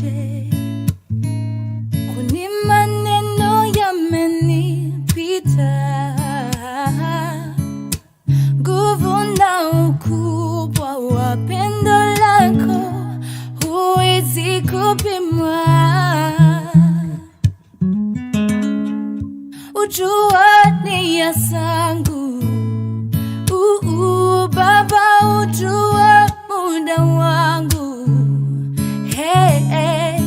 machache, kwani maneno yamenipita, nguvu na ukubwa wa pendo lako huwezi kupimwa. Ujua nia zangu, Baba, ujua muda wangu. Hey, hey.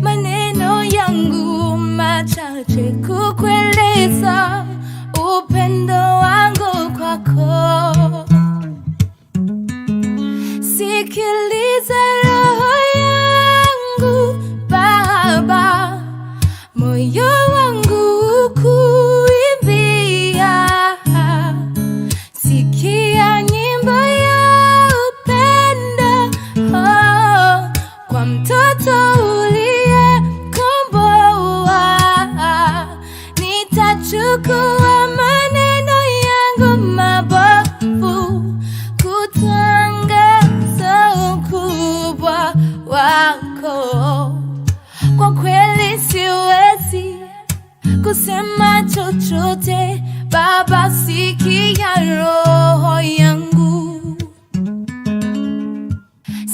Maneno yangu machache kukueleza upendo wangu kwako. Sikiliza roho yangu Baba, moyo wangu kuimbia. Sikia nyimbo ya upendo, oh, kwa mtoto uliyekomboa. Nitachukua maneno yangu mabovu kutangaza ukubwa wako. Kwa kweli siwezi kusema chochote Baba, sikia roho yangu.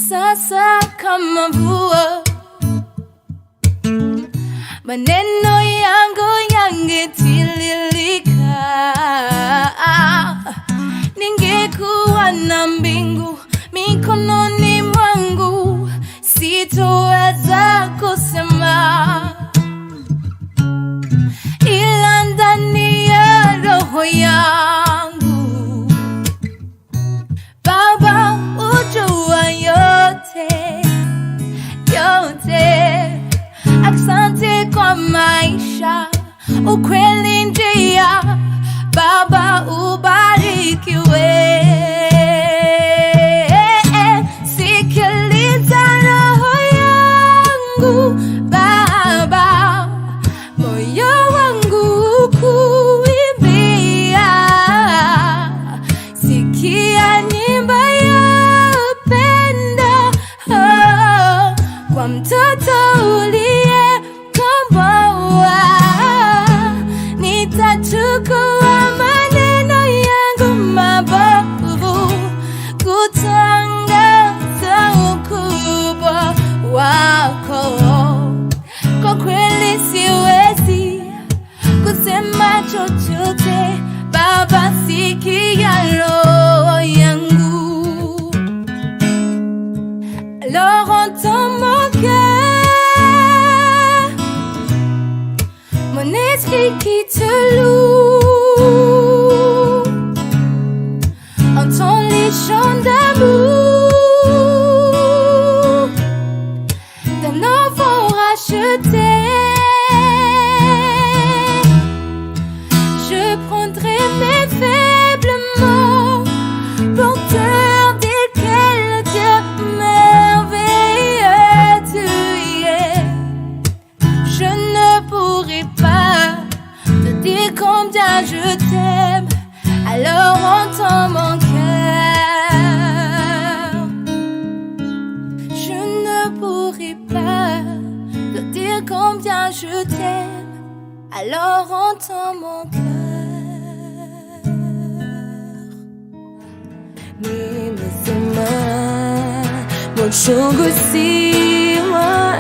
Sasa kama mvua maneno yangu yangetiririka, ningekuwa na mbingu mikononi mwangu, sitoweza kusema, ila ndani ya roho yangu Baba, ujua yote, yote. Asante kwa maisha, ukweli, njia, Baba, ubarikiwe. Sikiliza roho yangu Baba, moyo wangu kuimbia. Sikia nyimbo ya upendo, oh, kwa mtoto uliyekomboa. Nitachukua maneno yangu mabovu kutangaza ukubwa wako. Kwa kweli siwezi kusema chochote Baba, sikia roho yangu. Alors entends mon cœur, mon esprit qui te loue. Entends les chants d'amour d'un enfant racheté. Je prendrai mes faibles mots, porteur desquels Dieu merveilleux tu es. Je ne pourrai pas te dire combien je t'aime, alors entends mon cœur. Je ne pourrai pas te dire combien je t'aime, alors entends mon cœur. Nimesema mochungu si wangu,